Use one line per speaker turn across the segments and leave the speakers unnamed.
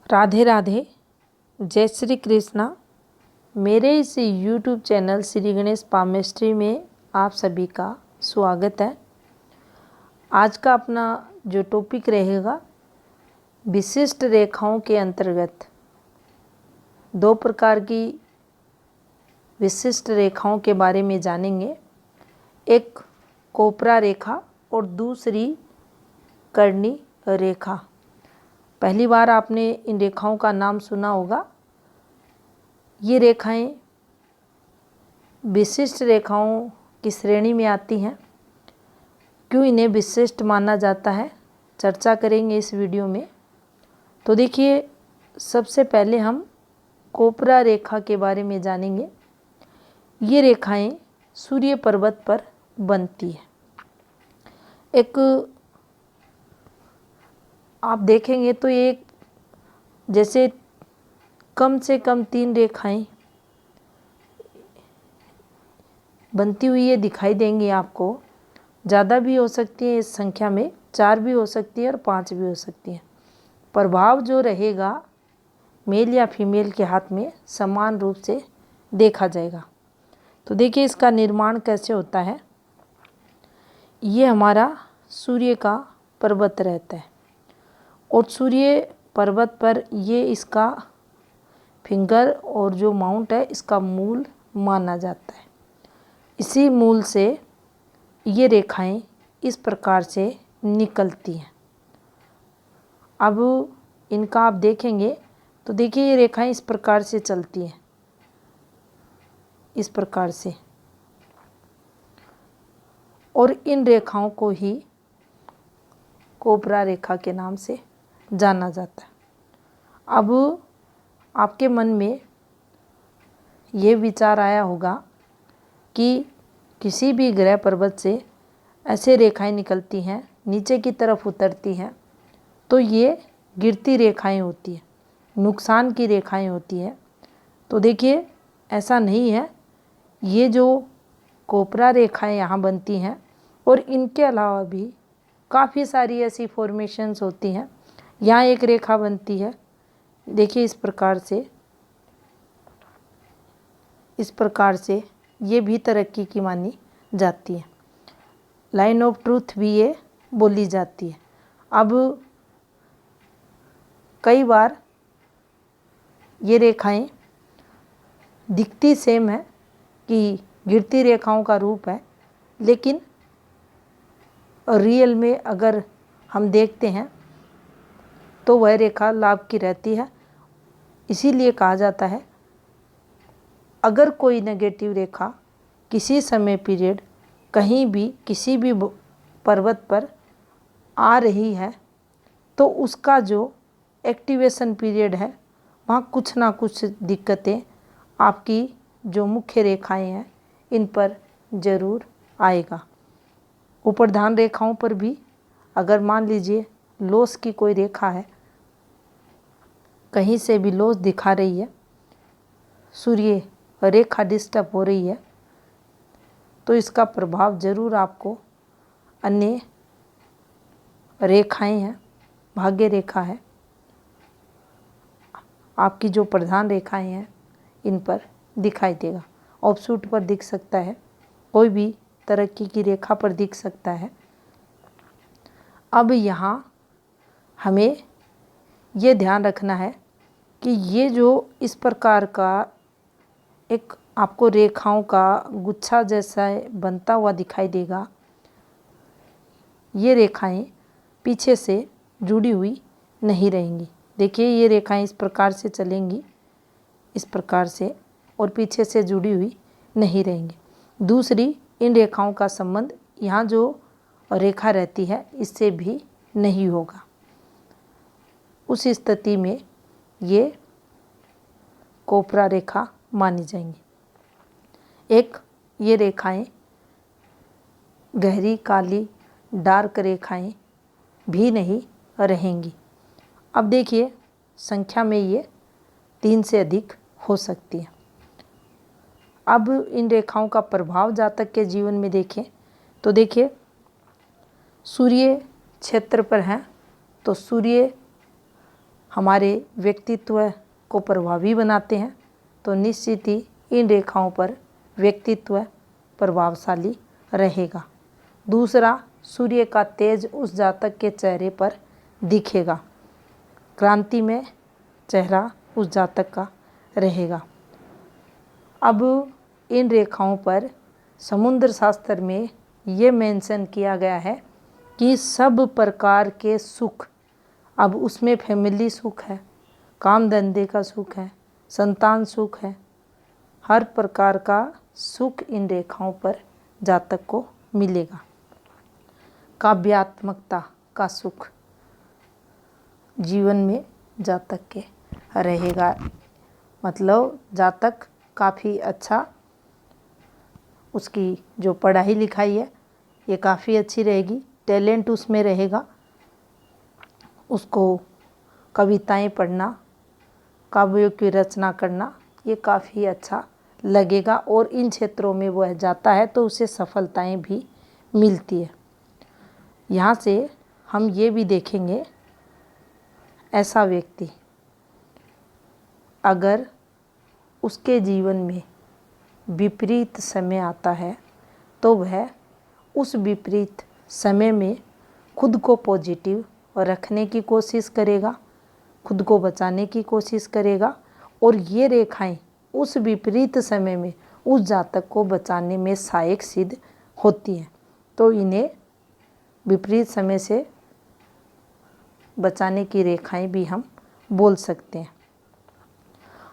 राधे राधे, जय श्री कृष्णा। मेरे इस YouTube channel Shri Ganesh palmistry में आप सभी का स्वागत है। आज का अपना जो टॉपिक रहेगा, विशिष्ट रेखाओं के अंतर्गत दो प्रकार की विशिष्ट रेखाओं के बारे में जानेंगे। एक कोपरा रेखा और दूसरी कर्णी रेखा। पहली बार आपने इन रेखाओं का नाम सुना होगा। ये रेखाएं विशिष्ट रेखाओं की श्रेणी में आती हैं। क्यों इन्हें विशिष्ट माना जाता है, चर्चा करेंगे इस वीडियो में। तो देखिए, सबसे पहले हम कोपरा रेखा के बारे में जानेंगे। ये रेखाएं सूर्य पर्वत पर बनती है। एक आप देखेंगे तो ये जैसे कम से कम 3 रेखाएं बनती हुई ये दिखाई देंगी आपको। ज़्यादा भी हो सकती है, इस संख्या में 4 भी हो सकती है और 5 भी हो सकती है। प्रभाव जो रहेगा मेल या फीमेल के हाथ में समान रूप से देखा जाएगा। तो देखिए, इसका निर्माण कैसे होता है। ये हमारा सूर्य का पर्वत रहता है और सूर्य पर्वत पर ये इसका फिंगर और जो माउंट है इसका मूल माना जाता है। इसी मूल से ये रेखाएं इस प्रकार से निकलती हैं। अब इनका आप देखेंगे तो देखिए, ये रेखाएं इस प्रकार से चलती हैं, इस प्रकार से, और इन रेखाओं को ही कोपरा रेखा के नाम से जाना जाता है। अब आपके मन में ये विचार आया होगा कि किसी भी ग्रह पर्वत से ऐसे रेखाएं निकलती हैं, नीचे की तरफ उतरती हैं, तो ये गिरती रेखाएं होती हैं, नुकसान की रेखाएं होती हैं। तो देखिए, ऐसा नहीं है। ये जो कोपरा रेखाएं यहाँ बनती हैं और इनके अलावा भी काफ़ी सारी ऐसी फॉर्मेशंस होती हैं। यहाँ एक रेखा बनती है, देखिए इस प्रकार से ये भी तरक्की की मानी जाती है। लाइन ऑफ ट्रूथ भी ये बोली जाती है। अब कई बार ये रेखाएं दिखती सेम है कि गिरती रेखाओं का रूप है, लेकिन रियल में अगर हम देखते हैं तो वह रेखा लाभ की रहती है। इसीलिए कहा जाता है, अगर कोई नेगेटिव रेखा किसी समय पीरियड कहीं भी किसी भी पर्वत पर आ रही है तो उसका जो एक्टिवेशन पीरियड है वहाँ कुछ ना कुछ दिक्कतें आपकी जो मुख्य रेखाएं हैं इन पर ज़रूर आएगा। उपरधान रेखाओं पर भी अगर मान लीजिए लॉस की कोई रेखा है, कहीं से भी लॉस दिखा रही है, सूर्य रेखा डिस्टर्ब हो रही है, तो इसका प्रभाव ज़रूर आपको अन्य रेखाएं हैं, भाग्य रेखा है, आपकी जो प्रधान रेखाएं हैं इन पर दिखाई देगा। ऑफशूट पर दिख सकता है, कोई भी तरक्की की रेखा पर दिख सकता है। अब यहाँ हमें ये ध्यान रखना है कि ये जो इस प्रकार का एक आपको रेखाओं का गुच्छा जैसा बनता हुआ दिखाई देगा, ये रेखाएं पीछे से जुड़ी हुई नहीं रहेंगी। देखिए, ये रेखाएं इस प्रकार से चलेंगी, इस प्रकार से, और पीछे से जुड़ी हुई नहीं रहेंगी। दूसरी, इन रेखाओं का संबंध यहाँ जो रेखा रहती है इससे भी नहीं होगा। उस स्थिति में ये कोपरा रेखा मानी जाएंगी। एक, ये रेखाएं गहरी काली डार्क रेखाएं भी नहीं रहेंगी। अब देखिए, संख्या में ये 3 से अधिक हो सकती है। अब इन रेखाओं का प्रभाव जातक के जीवन में देखें तो देखिए, सूर्य क्षेत्र पर है तो सूर्य हमारे व्यक्तित्व को प्रभावी बनाते हैं, तो निश्चित ही इन रेखाओं पर व्यक्तित्व प्रभावशाली रहेगा। दूसरा, सूर्य का तेज उस जातक के चेहरे पर दिखेगा, क्रांति में चेहरा उस जातक का रहेगा। अब इन रेखाओं पर समुद्र शास्त्र में ये मेंशन किया गया है कि सब प्रकार के सुख, अब उसमें फैमिली सुख है, काम धंधे का सुख है, संतान सुख है, हर प्रकार का सुख इन रेखाओं पर जातक को मिलेगा। काव्यात्मकता का सुख जीवन में जातक के रहेगा, मतलब जातक काफ़ी अच्छा, उसकी जो पढ़ाई लिखाई है ये काफ़ी अच्छी रहेगी, टैलेंट उसमें रहेगा, उसको कविताएं पढ़ना, काव्यों की रचना करना ये काफ़ी अच्छा लगेगा और इन क्षेत्रों में वह जाता है तो उसे सफलताएं भी मिलती है। यहाँ से हम ये भी देखेंगे, ऐसा व्यक्ति अगर उसके जीवन में विपरीत समय आता है तो वह उस विपरीत समय में खुद को पॉजिटिव रखने की कोशिश करेगा, खुद को बचाने की कोशिश करेगा, और ये रेखाएं उस विपरीत समय में उस जातक को बचाने में सहायक सिद्ध होती हैं। तो इन्हें विपरीत समय से बचाने की रेखाएं भी हम बोल सकते हैं।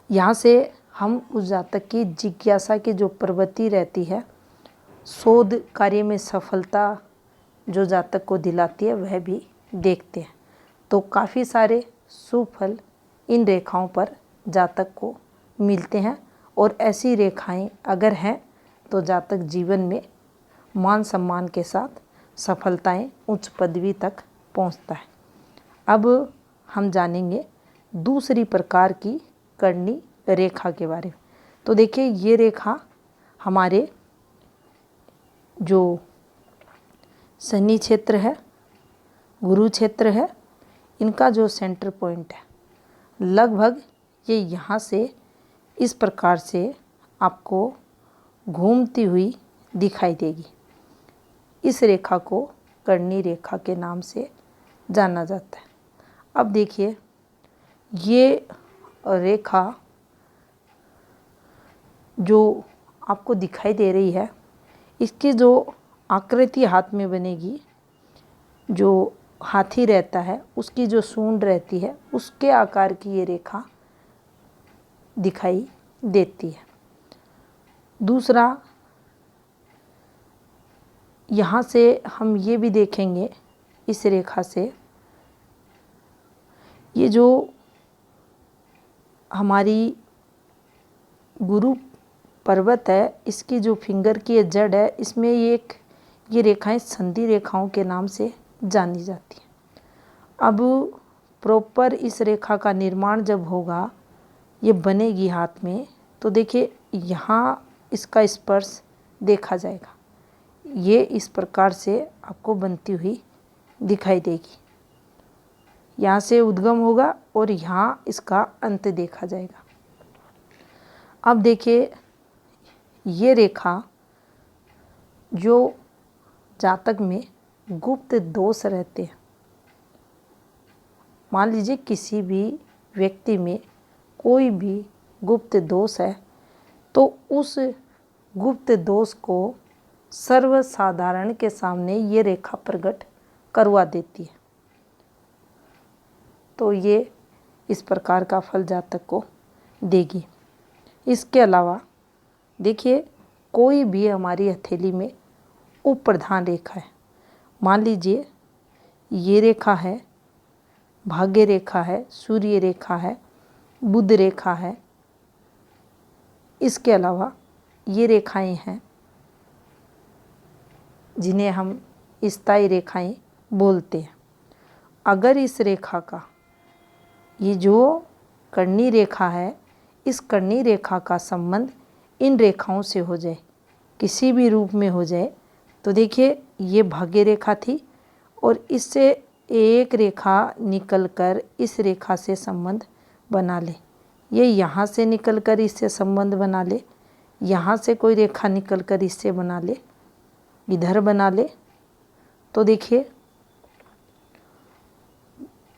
यहाँ से हम उस जातक की जिज्ञासा की जो प्रवृत्ति रहती है, शोध कार्य में सफलता जो जातक को दिलाती है, वह भी देखते हैं। तो काफ़ी सारे शुभ फल इन रेखाओं पर जातक को मिलते हैं, और ऐसी रेखाएं अगर हैं तो जातक जीवन में मान सम्मान के साथ सफलताएं, उच्च पदवी तक पहुंचता है। अब हम जानेंगे दूसरी प्रकार की कर्णी रेखा के बारे में। तो देखिए, ये रेखा हमारे जो शनि क्षेत्र है, गुरु क्षेत्र है, इनका जो सेंटर पॉइंट है, लगभग ये यहाँ से इस प्रकार से आपको घूमती हुई दिखाई देगी। इस रेखा को कर्णी रेखा के नाम से जाना जाता है। अब देखिए, ये रेखा जो आपको दिखाई दे रही है, इसकी जो आकृति हाथ में बनेगी, जो हाथी रहता है उसकी जो सूंड रहती है, उसके आकार की ये रेखा दिखाई देती है। दूसरा, यहाँ से हम ये भी देखेंगे, इस रेखा से ये जो हमारी गुरु पर्वत है, इसकी जो फिंगर की ये जड़ है, इसमें ये रेखाएं संधि रेखाओं के नाम से जानी जाती हैं। अब प्रॉपर इस रेखा का निर्माण जब होगा, ये बनेगी हाथ में, तो देखिए यहाँ इसका स्पर्श देखा जाएगा। ये इस प्रकार से आपको बनती हुई दिखाई देगी। यहाँ से उद्गम होगा और यहाँ इसका अंत देखा जाएगा। अब देखिए, ये रेखा जो जातक में गुप्त दोष रहते हैं, मान लीजिए किसी भी व्यक्ति में कोई भी गुप्त दोष है, तो उस गुप्त दोष को सर्वसाधारण के सामने ये रेखा प्रकट करवा देती है। तो ये इस प्रकार का फल जातक को देगी। इसके अलावा देखिए, कोई भी हमारी हथेली में उप प्रधान रेखा है, मान लीजिए ये रेखा है, भाग्य रेखा है, सूर्य रेखा है, बुध रेखा है, इसके अलावा ये रेखाएं हैं जिन्हें हम स्थायी रेखाएं बोलते हैं। अगर इस रेखा का, ये जो कर्णी रेखा है, इस कर्णी रेखा का संबंध इन रेखाओं से हो जाए, किसी भी रूप में हो जाए, तो देखिए ये भाग्य रेखा थी और इससे एक रेखा निकलकर इस रेखा से संबंध बना ले, ये यहाँ से निकलकर इससे संबंध बना ले, यहाँ से कोई रेखा निकलकर इससे बना ले, इधर बना ले, तो देखिए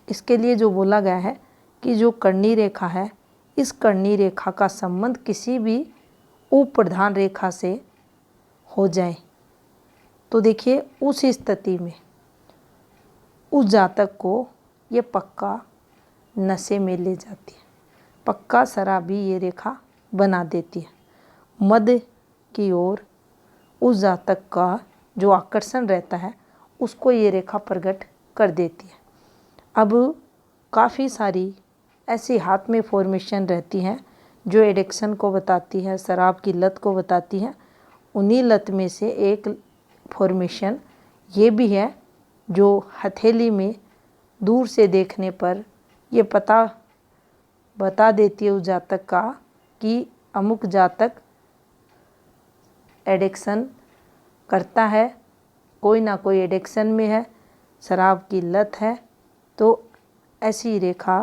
इसके लिए जो बोला गया है कि जो कर्णी रेखा है, इस कर्णी रेखा का संबंध किसी भी उप्रधान रेखा से हो जाए तो देखिए उस स्थिति में उस जातक को ये पक्का नशे में ले जाती है, पक्का शराबी ये रेखा बना देती है। मध्य की ओर उस जातक का जो आकर्षण रहता है उसको ये रेखा प्रकट कर देती है। अब काफ़ी सारी ऐसी हाथ में फॉर्मेशन रहती हैं जो एडिक्शन को बताती है, शराब की लत को बताती है। उन्हीं लत में से एक फॉर्मेशन ये भी है जो हथेली में दूर से देखने पर ये पता बता देती है उस जातक का कि अमुक जातक एडिक्शन करता है, कोई ना कोई एडिक्शन में है, शराब की लत है। तो ऐसी रेखा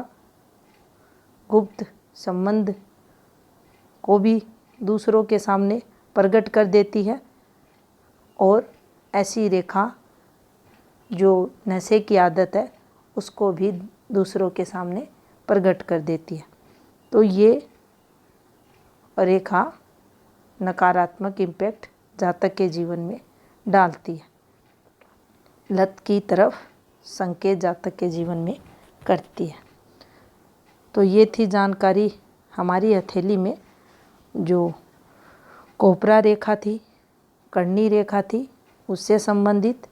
गुप्त संबंध को भी दूसरों के सामने प्रकट कर देती है और ऐसी रेखा जो नशे की आदत है उसको भी दूसरों के सामने प्रकट कर देती है। तो ये रेखा नकारात्मक इम्पैक्ट जातक के जीवन में डालती है, लत की तरफ संकेत जातक के जीवन में करती है। तो ये थी जानकारी हमारी हथेली में जो कोपरा रेखा थी, कर्णी रेखा थी, उससे संबंधित।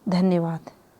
धन्यवाद।